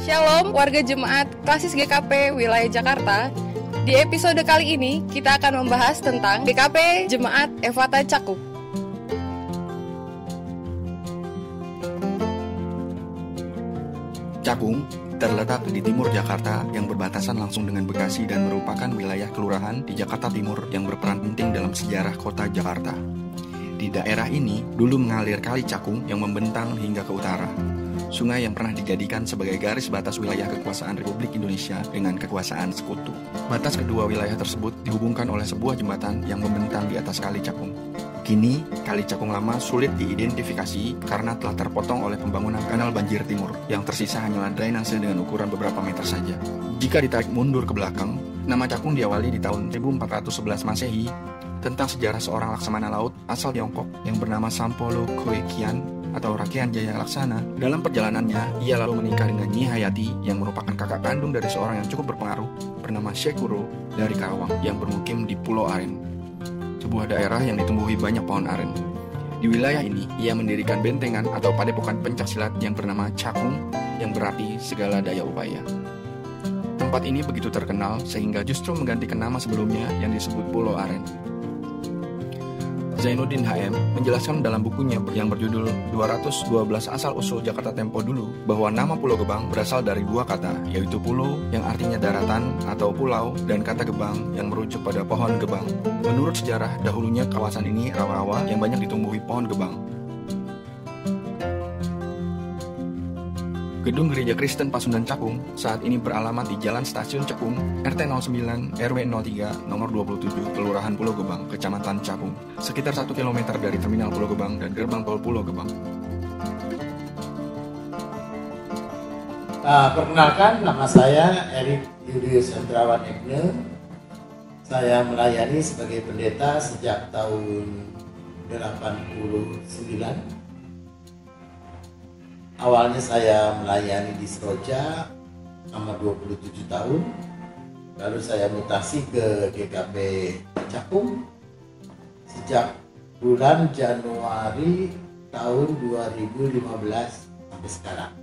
Shalom warga jemaat Klasis GKP wilayah Jakarta. Di episode kali ini kita akan membahas tentang GKP Jemaat Efata Cakung. Cakung terletak di timur Jakarta yang berbatasan langsung dengan Bekasi dan merupakan wilayah kelurahan di Jakarta Timur yang berperan penting dalam sejarah kota Jakarta. Di daerah ini dulu mengalir Kali Cakung yang membentang hingga ke utara. Sungai yang pernah dijadikan sebagai garis batas wilayah kekuasaan Republik Indonesia dengan kekuasaan sekutu. Batas kedua wilayah tersebut dihubungkan oleh sebuah jembatan yang membentang di atas Kali Cakung. Kini, Kali Cakung Lama sulit diidentifikasi karena telah terpotong oleh pembangunan kanal banjir timur, yang tersisa hanyalah drainase dengan ukuran beberapa meter saja. Jika ditarik mundur ke belakang, nama Cakung diawali di tahun 1411 Masehi tentang sejarah seorang laksamana laut asal Tiongkok yang bernama Sampolo Koekian atau Rakean Jaya Laksana. Dalam perjalanannya, ia lalu menikah dengan Nyi Hayati yang merupakan kakak kandung dari seorang yang cukup berpengaruh bernama Syekh Kuro dari Karawang yang bermukim di Pulau Aren, sebuah daerah yang ditumbuhi banyak pohon aren. Di wilayah ini, ia mendirikan bentengan atau padepokan pencaksilat yang bernama Cakung yang berarti segala daya upaya. Tempat ini begitu terkenal sehingga justru menggantikan nama sebelumnya yang disebut Pulau Aren. Zainuddin HM menjelaskan dalam bukunya yang berjudul 212 Asal-Usul Jakarta Tempo Dulu bahwa nama Pulau Gebang berasal dari dua kata, yaitu pulo yang artinya daratan atau pulau dan kata gebang yang merujuk pada pohon gebang. Menurut sejarah, dahulunya kawasan ini rawa-rawa yang banyak ditumbuhi pohon gebang. Gedung Gereja Kristen Pasundan Cakung saat ini beralamat di Jalan Stasiun Cakung, RT 09, RW 03, nomor 27, Kelurahan Pulau Gebang, Kecamatan Cakung, sekitar 1 km dari Terminal Pulau Gebang dan Gerbang Tol Pulau Gebang. Perkenalkan, nama saya Erik Yudius Hendrawan Egne. Saya melayani sebagai pendeta sejak tahun 89. Awalnya saya melayani di Seroja selama 27 tahun. Lalu saya mutasi ke GKP Cakung sejak bulan Januari tahun 2015 sampai sekarang.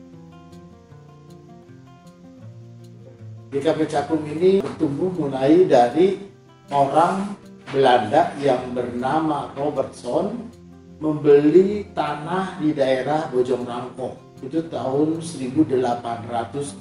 GKP Cakung ini bertumbuh mulai dari orang Belanda yang bernama Robertson membeli tanah di daerah Bojong Rangkong itu tahun 1865.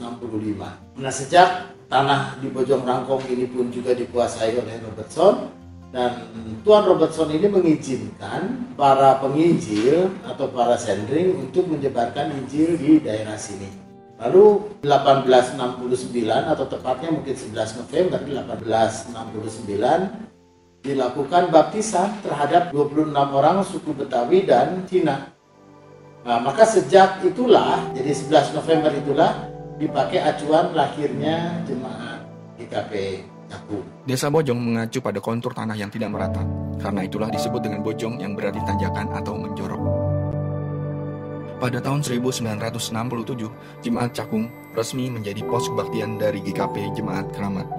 Nah, sejak tanah di Bojong Rangkong ini pun juga dikuasai oleh Robertson, dan Tuan Robertson ini mengizinkan para penginjil atau para sendring untuk menyebarkan Injil di daerah sini. Lalu 1869 atau tepatnya mungkin 11 November 1869 dilakukan baptisan terhadap 26 orang suku Betawi dan Cina. Nah, maka sejak itulah, jadi 11 November itulah dipakai acuan lahirnya jemaat GKP Cakung. Desa Bojong mengacu pada kontur tanah yang tidak merata, karena itulah disebut dengan bojong yang berarti tanjakan atau menjorok. Pada tahun 1967, Jemaat Cakung resmi menjadi pos kebaktian dari GKP Jemaat Keramat.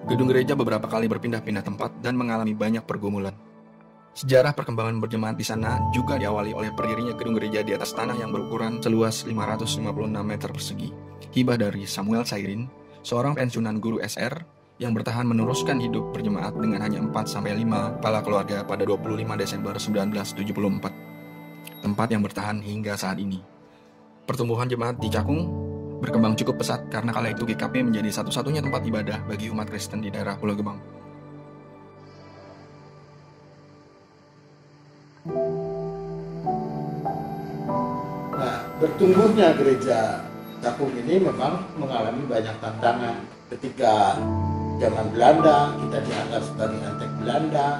Gedung gereja beberapa kali berpindah-pindah tempat dan mengalami banyak pergumulan. Sejarah perkembangan berjemaat di sana juga diawali oleh berdirinya gedung gereja di atas tanah yang berukuran seluas 556 meter persegi. Hibah dari Samuel Sairin, seorang pensiunan guru SR yang bertahan meneruskan hidup berjemaat dengan hanya 4-5 kepala keluarga pada 25 Desember 1974. Tempat yang bertahan hingga saat ini. Pertumbuhan jemaat di Cakung berkembang cukup pesat karena kala itu GKP menjadi satu-satunya tempat ibadah bagi umat Kristen di daerah Pulau Gebang. Nah, bertumbuhnya gereja Cakung ini memang mengalami banyak tantangan. Ketika zaman Belanda kita dianggap sebagai antek Belanda,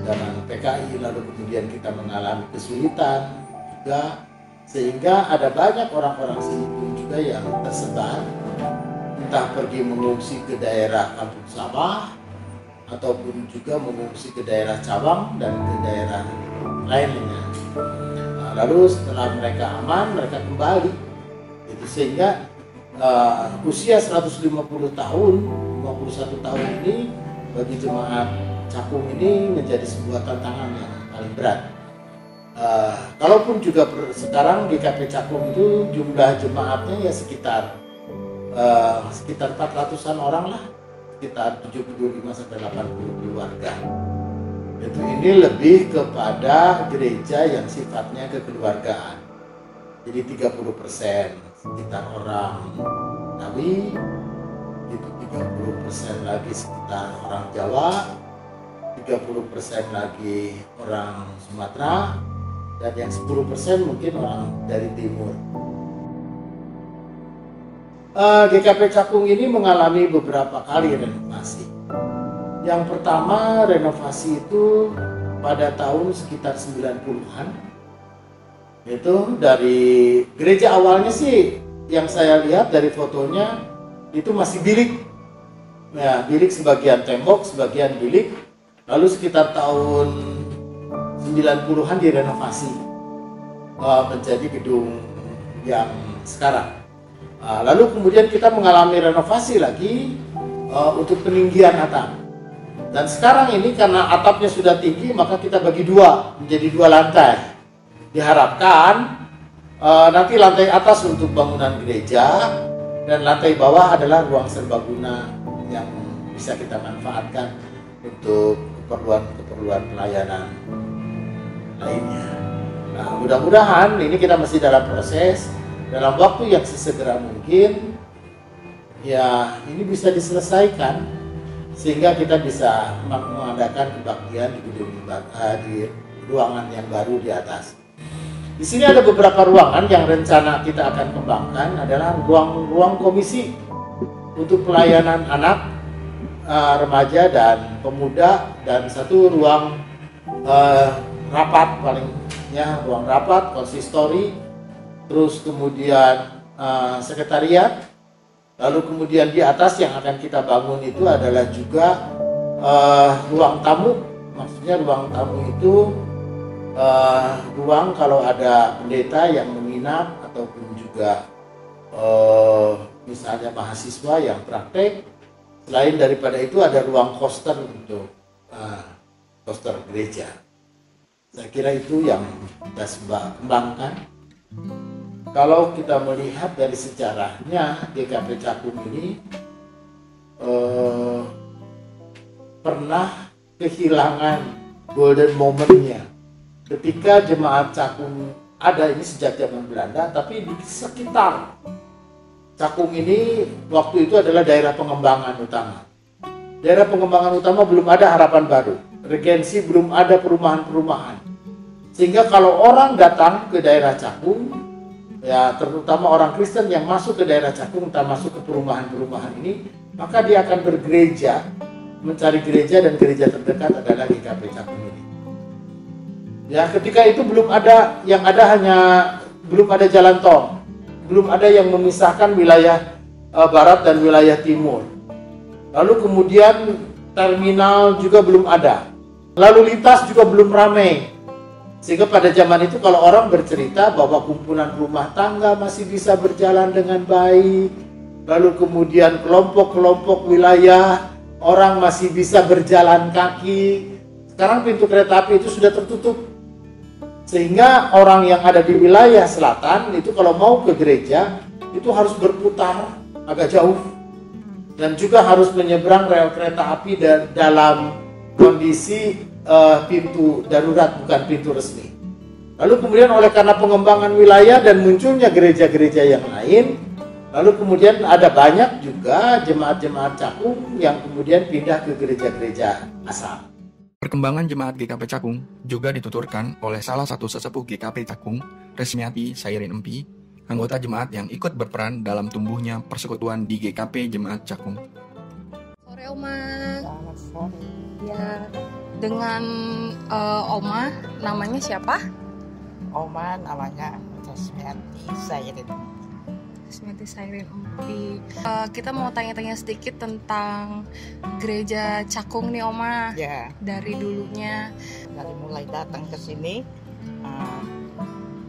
zaman PKI lalu kemudian kita mengalami kesulitan juga, sehingga ada banyak orang-orang sini pun juga yang tersebar, entah pergi mengungsi ke daerah Kampung Sawah ataupun juga mengungsi ke daerah Cawang dan ke daerah lainnya. Nah, lalu setelah mereka aman, mereka kembali. Jadi sehingga usia 150 tahun, 51 tahun ini bagi jemaat Cakung ini menjadi sebuah tantangan yang paling berat. Kalaupun juga sekarang GKP Cakung itu jumlah jemaatnya ya sekitar 400-an orang lah, sekitar 75 sampai 80 keluarga. Itu ini lebih kepada gereja yang sifatnya kekeluargaan. Jadi 30% sekitar orang Betawi, itu 30% lagi sekitar orang Jawa, 30% lagi orang Sumatera, dan yang 10% mungkin orang dari timur. GKP Cakung ini mengalami beberapa kali renovasi. Yang pertama renovasi itu pada tahun sekitar 90-an. Itu dari gereja awalnya sih yang saya lihat dari fotonya itu masih bilik. Nah, bilik sebagian tembok, sebagian bilik. Lalu sekitar tahun 90-an direnovasi menjadi gedung yang sekarang. Lalu kemudian kita mengalami renovasi lagi untuk peninggian atap. Dan sekarang ini karena atapnya sudah tinggi, maka kita bagi dua, menjadi 2 lantai. Diharapkan nanti lantai atas untuk bangunan gereja dan lantai bawah adalah ruang serbaguna yang bisa kita manfaatkan untuk keperluan pelayanan lainnya. Nah, mudah-mudahan ini kita masih dalam proses, dalam waktu yang sesegera mungkin ya ini bisa diselesaikan sehingga kita bisa mengadakan kebaktian di gedung di ruangan yang baru di atas. Di sini ada beberapa ruangan yang rencana kita akan kembangkan, adalah ruang komisi untuk pelayanan anak, remaja dan pemuda, dan satu ruang rapat, palingnya ruang rapat, konsistori, terus kemudian sekretariat, lalu kemudian di atas yang akan kita bangun itu adalah juga ruang tamu. Maksudnya ruang tamu itu ruang kalau ada pendeta yang menginap ataupun juga misalnya mahasiswa yang praktek. Selain daripada itu ada ruang koster untuk koster gereja. Saya kira itu yang kita kembangkan. Kalau kita melihat dari sejarahnya, GKP Cakung ini pernah kehilangan golden moment-nya. Ketika jemaat Cakung ada ini sejak zaman Belanda, tapi di sekitar Cakung ini waktu itu adalah daerah pengembangan utama. Daerah pengembangan utama belum ada harapan baru, regensi belum ada perumahan-perumahan. Sehingga kalau orang datang ke daerah Cakung, ya terutama orang Kristen yang masuk ke daerah Cakung, entah masuk ke perumahan-perumahan ini, maka dia akan bergereja, mencari gereja, dan gereja terdekat adalah GKP Cakung ini. Ya, ketika itu belum ada, yang ada hanya belum ada jalan tol, belum ada yang memisahkan wilayah barat dan wilayah timur. Lalu kemudian terminal juga belum ada, lalu lintas juga belum ramai. Sehingga pada zaman itu kalau orang bercerita bahwa kumpulan rumah tangga masih bisa berjalan dengan baik, lalu kemudian kelompok-kelompok wilayah orang masih bisa berjalan kaki. Sekarang pintu kereta api itu sudah tertutup. Sehingga orang yang ada di wilayah selatan itu kalau mau ke gereja itu harus berputar agak jauh dan juga harus menyeberang rel kereta api dalam kondisi pintu darurat, bukan pintu resmi. Lalu kemudian oleh karena pengembangan wilayah dan munculnya gereja-gereja yang lain, lalu kemudian ada banyak juga jemaat-jemaat Cakung yang kemudian pindah ke gereja-gereja asal. Perkembangan jemaat GKP Cakung juga dituturkan oleh salah satu sesepuh GKP Cakung, Resmiati Sairin Empi, anggota jemaat yang ikut berperan dalam tumbuhnya persekutuan di GKP Jemaat Cakung. Sore Oma. Selamat sore. Ya, dengan Oma namanya siapa? Oma namanya Resmiati Sairin. Resmiati Sairin Empi. Kita mau tanya-tanya sedikit tentang gereja Cakung nih Oma. Ya. Dari dulunya. Dari mulai datang ke sini,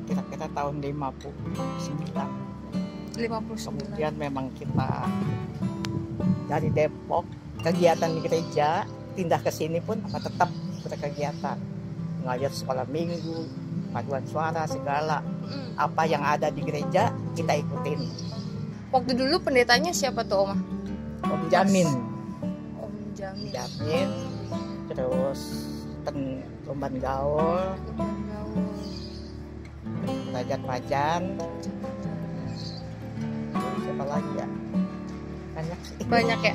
kira-kira tahun 59. Kemudian memang kita dari Depok, kegiatan di gereja, pindah ke sini pun tetap berkegiatan. Ngajar sekolah minggu, paduan suara segala. Apa yang ada di gereja kita ikutin. Waktu dulu pendetanya siapa tuh, Oma? Om Jamin. Om Jamin. Jamin. Terus Lumban Gaul, Rajat Pajan. Siapa lagi ya? Banyak sih. Banyak ya.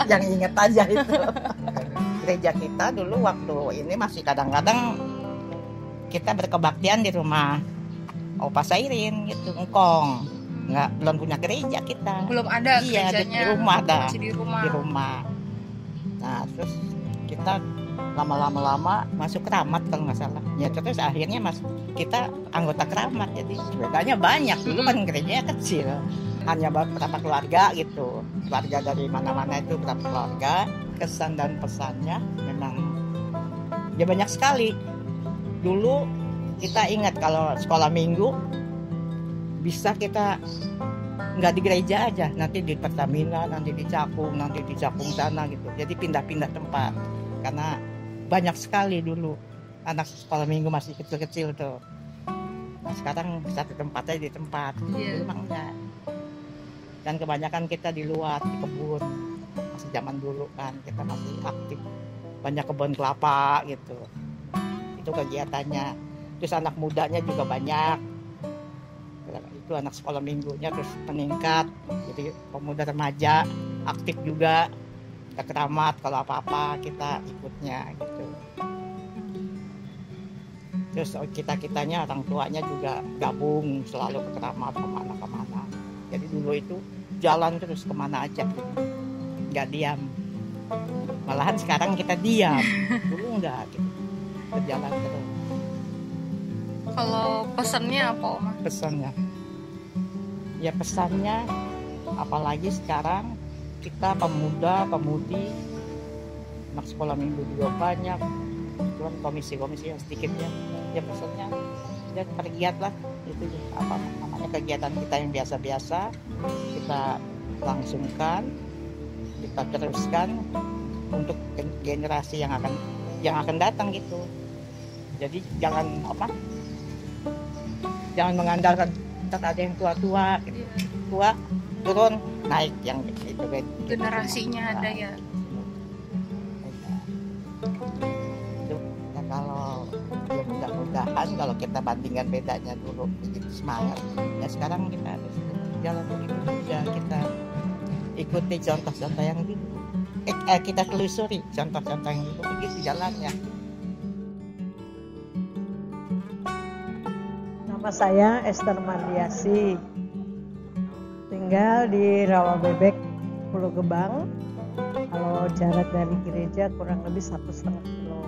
Yang inget aja itu. Gereja kita dulu waktu ini masih kadang-kadang kita berkebaktian di rumah Opa Sairin gitu, engkong. Belum punya gereja kita. Belum ada gerejanya. Di rumah dah. Di rumah. Nah, terus kita lama-lama masuk keramat kalau nggak salah. Ya terus akhirnya kita anggota keramat. Jadi bedanya banyak. Dulu kan gerejanya kecil. Hanya beberapa keluarga gitu. Keluarga dari mana-mana itu beberapa keluarga. Kesan dan pesannya memang ya banyak sekali. Dulu kita ingat kalau sekolah minggu bisa kita nggak di gereja aja, nanti di Pertamina, nanti di Cakung sana gitu. Jadi pindah-pindah tempat karena banyak sekali dulu anak sekolah minggu masih kecil-kecil tuh. Nah, sekarang satu tempat aja di tempat. Memang enggak. Dan kebanyakan kita di luar, di kebun. Masih zaman dulu kan kita masih aktif. Banyak kebun kelapa gitu. Itu kegiatannya. Terus anak mudanya juga banyak. Itu anak sekolah minggunya terus meningkat. Jadi pemuda remaja aktif juga. Kita keramat kalau apa-apa kita ikutnya gitu. Terus kitanya orang tuanya juga gabung selalu ke keramat kemana-kemana. Jadi dulu itu jalan terus kemana aja gitu. Nggak diam. Malahan sekarang kita diam. Dulu enggak gitu. Berjalan terus. Kalau pesannya apa, Oma? Pesannya apalagi sekarang kita pemuda-pemudi anak sekolah minggu juga banyak, cuman komisi-komisi yang sedikitnya. Ya pesannya ya tergiatlah itu apa namanya kegiatan kita yang biasa-biasa kita langsungkan, kita teruskan untuk generasi yang akan datang gitu. Jadi jangan mengandalkan ada yang tua gitu. Tua turun naik yang itu generasinya ada ya. Kalau mudah-mudahan kalau kita bandingkan bedanya dulu begitu semangat ya sekarang kita harus jalan begitu ya, kita ikuti contoh-contoh yang dulu kita telusuri contoh-contoh yang dulu begitu jalannya. Nama saya Esther Mardiasi, tinggal di Rawabebek, Pulau Gebang. Kalau jarak dari gereja kurang lebih 1,5 kilo.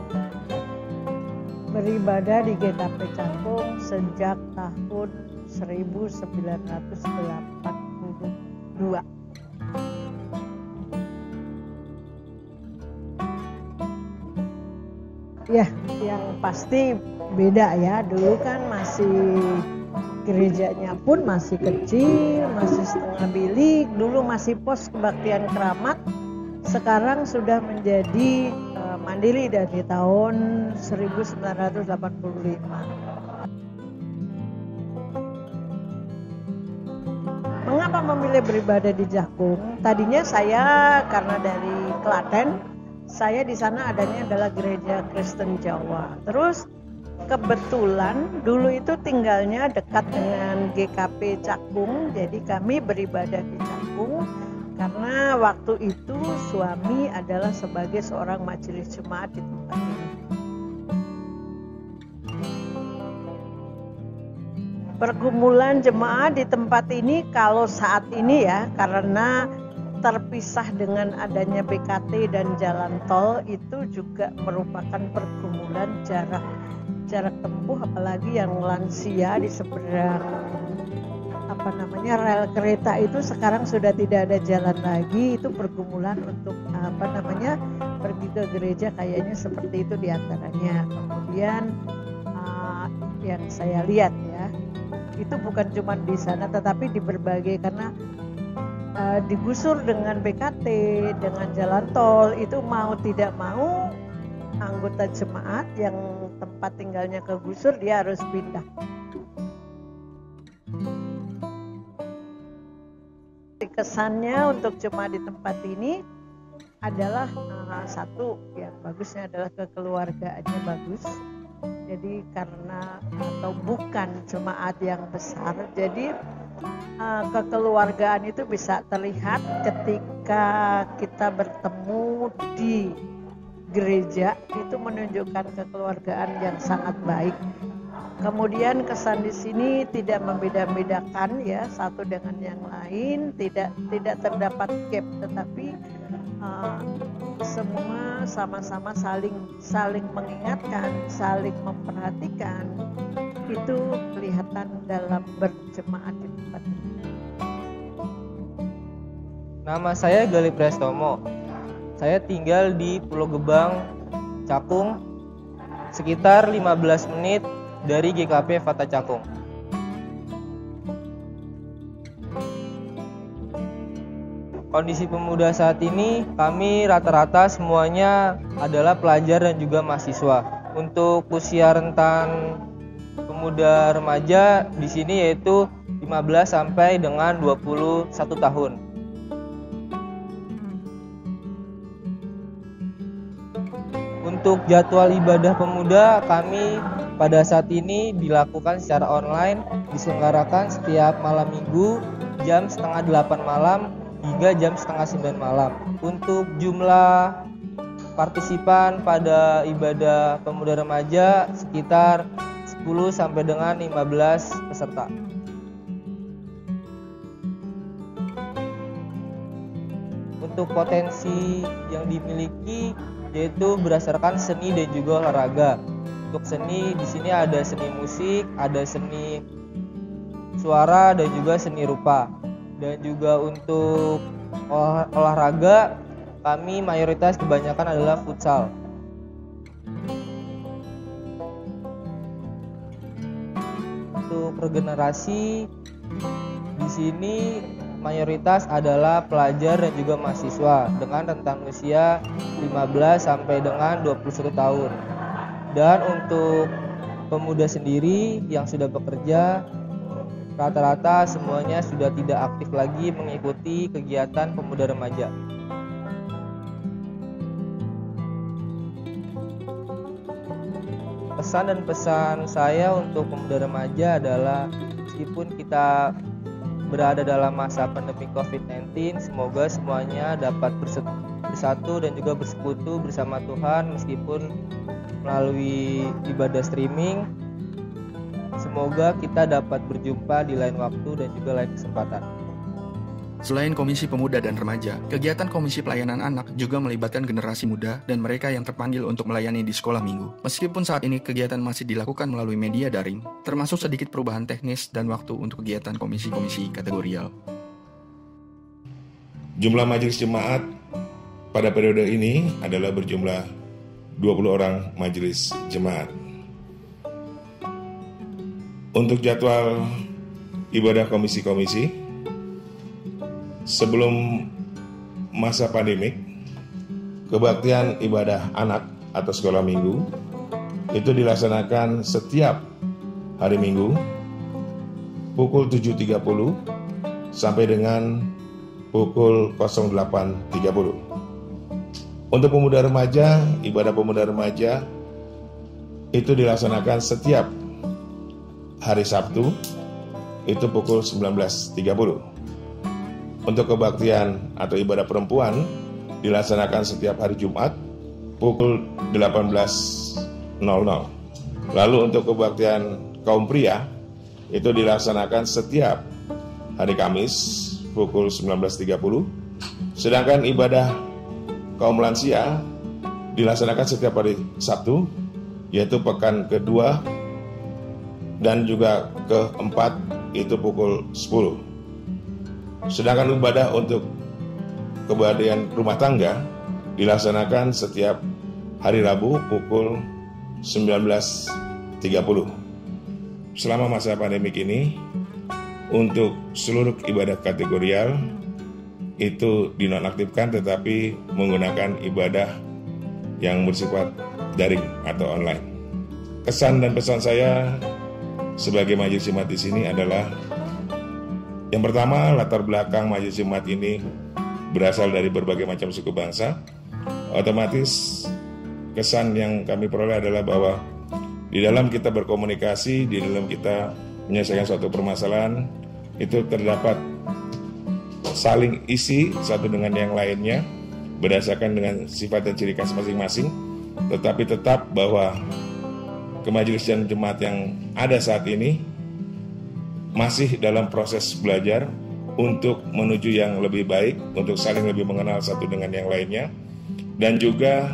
Beribadah di GKP Cakung sejak tahun 1982. Ya, yang pasti beda ya. Dulu kan masih gerejanya pun masih kecil, masih setengah bilik. Dulu masih pos kebaktian keramat. Sekarang sudah menjadi mandiri dari tahun 1985. Mengapa memilih beribadah di Jakung? Tadinya saya karena dari Klaten, saya di sana adanya adalah gereja Kristen Jawa. Terus kebetulan dulu itu tinggalnya dekat dengan GKP Cakung, jadi kami beribadah di Cakung karena waktu itu suami adalah sebagai seorang majelis jemaat di tempat ini. Pergumulan jemaat di tempat ini kalau saat ini ya, karena terpisah dengan adanya BKT dan jalan tol, itu juga merupakan pergumulan jarak tempuh, apalagi yang lansia di seberang rel kereta itu sekarang sudah tidak ada jalan lagi. Itu pergumulan untuk pergi ke gereja, kayaknya seperti itu diantaranya. Kemudian yang saya lihat ya, itu bukan cuma di sana tetapi di berbagai, karena digusur dengan BKT, dengan jalan tol, itu mau tidak mau anggota jemaat yang tempat tinggalnya kegusur, dia harus pindah. Kesannya untuk jemaat di tempat ini adalah satu, yang bagusnya adalah kekeluargaannya bagus. Jadi karena atau bukan jemaat yang besar, jadi kekeluargaan itu bisa terlihat ketika kita bertemu di gereja, itu menunjukkan kekeluargaan yang sangat baik. Kemudian kesan di sini tidak membeda-bedakan ya satu dengan yang lain, tidak terdapat gap, tetapi semua sama-sama saling mengingatkan, saling memperhatikan. Itu kelihatan dalam berjemaat di tempat ini. Nama saya Gali Prestomo. Saya tinggal di Pulau Gebang, Cakung, sekitar 15 menit dari GKP Fata Cakung. Kondisi pemuda saat ini, kami rata-rata semuanya adalah pelajar dan juga mahasiswa. Untuk usia rentan pemuda remaja di sini yaitu 15 sampai dengan 21 tahun. Untuk jadwal ibadah pemuda kami pada saat ini dilakukan secara online, diselenggarakan setiap malam minggu jam 7:30 malam hingga jam 8:30 malam. Untuk jumlah partisipan pada ibadah pemuda remaja sekitar 10 sampai dengan 15 peserta. Untuk potensi yang dimiliki yaitu berdasarkan seni dan juga olahraga. Untuk seni di sini ada seni musik, ada seni suara dan juga seni rupa. Dan juga untuk olahraga kami mayoritas kebanyakan adalah futsal. Untuk regenerasi di sini mayoritas adalah pelajar dan juga mahasiswa dengan rentang usia 15 sampai dengan 21 tahun. Dan untuk pemuda sendiri yang sudah bekerja, rata-rata semuanya sudah tidak aktif lagi mengikuti kegiatan pemuda remaja. Pesan dan pesan saya untuk pemuda remaja adalah meskipun kita berada dalam masa pandemi COVID-19, semoga semuanya dapat bersatu dan juga bersekutu bersama Tuhan meskipun melalui ibadah streaming. Semoga kita dapat berjumpa di lain waktu dan juga lain kesempatan. Selain Komisi Pemuda dan Remaja, kegiatan Komisi Pelayanan Anak juga melibatkan generasi muda dan mereka yang terpanggil untuk melayani di sekolah minggu. Meskipun saat ini kegiatan masih dilakukan melalui media daring, termasuk sedikit perubahan teknis dan waktu untuk kegiatan komisi-komisi kategorial. Jumlah majelis jemaat pada periode ini adalah berjumlah 20 orang majelis jemaat. Untuk jadwal ibadah komisi-komisi, sebelum masa pandemik, kebaktian ibadah anak atau sekolah minggu itu dilaksanakan setiap hari Minggu pukul 7.30 sampai dengan pukul 08.30. Untuk pemuda remaja, ibadah pemuda remaja itu dilaksanakan setiap hari Sabtu itu pukul 19.30. Untuk kebaktian atau ibadah perempuan dilaksanakan setiap hari Jumat pukul 18.00. Lalu untuk kebaktian kaum pria itu dilaksanakan setiap hari Kamis pukul 19.30. Sedangkan ibadah kaum lansia dilaksanakan setiap hari Sabtu, yaitu pekan kedua dan juga keempat itu pukul 10. Sedangkan ibadah untuk kebaktian rumah tangga dilaksanakan setiap hari Rabu pukul 19.30. Selama masa pandemik ini, untuk seluruh ibadah kategorial itu dinonaktifkan tetapi menggunakan ibadah yang bersifat daring atau online. Kesan dan pesan saya sebagai majelis jemaat di sini adalah yang pertama, latar belakang majelis jemaat ini berasal dari berbagai macam suku bangsa. Otomatis kesan yang kami peroleh adalah bahwa di dalam kita berkomunikasi, di dalam kita menyelesaikan suatu permasalahan, itu terdapat saling isi satu dengan yang lainnya berdasarkan dengan sifat dan ciri khas masing-masing, tetapi tetap bahwa kemajelisian jemaat yang ada saat ini masih dalam proses belajar untuk menuju yang lebih baik, untuk saling lebih mengenal satu dengan yang lainnya, dan juga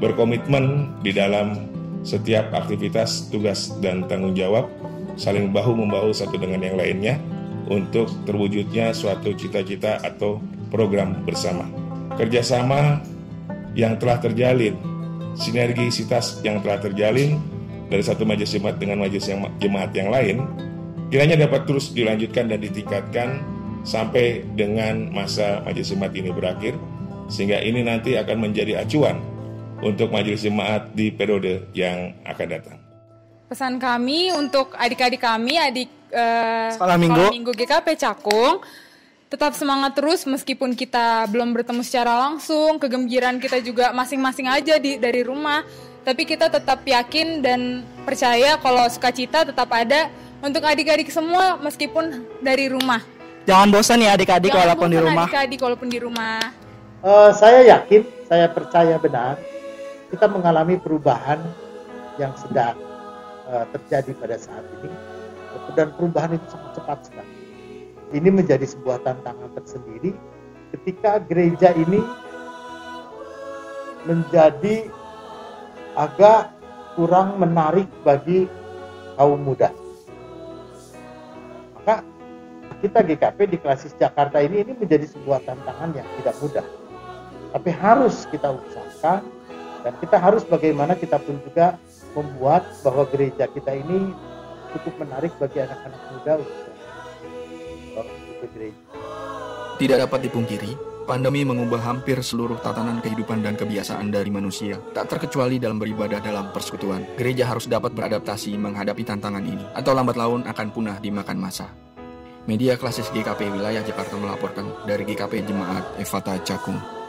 berkomitmen di dalam setiap aktivitas, tugas, dan tanggung jawab, saling bahu-membahu satu dengan yang lainnya untuk terwujudnya suatu cita-cita atau program bersama. Kerjasama yang telah terjalin, sinergisitas yang telah terjalin dari satu majelis jemaat dengan majelis jemaat yang lain, kiranya dapat terus dilanjutkan dan ditingkatkan sampai dengan masa majelis jemaat ini berakhir, sehingga ini nanti akan menjadi acuan untuk majelis jemaat di periode yang akan datang. Pesan kami untuk adik-adik kami, Sekolah Minggu GKP Cakung, tetap semangat terus meskipun kita belum bertemu secara langsung, kegembiraan kita juga masing-masing aja dari rumah, tapi kita tetap yakin dan percaya kalau sukacita tetap ada untuk adik-adik semua meskipun dari rumah. Jangan bosan ya adik-adik walaupun di rumah. Adik-adik walaupun di rumah. Saya yakin, saya percaya benar kita mengalami perubahan yang sedang terjadi pada saat ini, dan perubahan itu sangat cepat sekali. Ini menjadi sebuah tantangan tersendiri ketika gereja ini menjadi agak kurang menarik bagi kaum muda. Maka kita GKP di Klasis Jakarta ini menjadi sebuah tantangan yang tidak mudah. Tapi harus kita usahakan, dan kita harus bagaimana kita pun juga membuat bahwa gereja kita ini cukup menarik bagi anak-anak muda untuk gereja. Tidak dapat dipungkiri, pandemi mengubah hampir seluruh tatanan kehidupan dan kebiasaan dari manusia, tak terkecuali dalam beribadah dalam persekutuan. Gereja harus dapat beradaptasi menghadapi tantangan ini, atau lambat laun akan punah dimakan masa. Media Klasis GKP Wilayah Jakarta melaporkan dari GKP Jemaat Efata Cakung.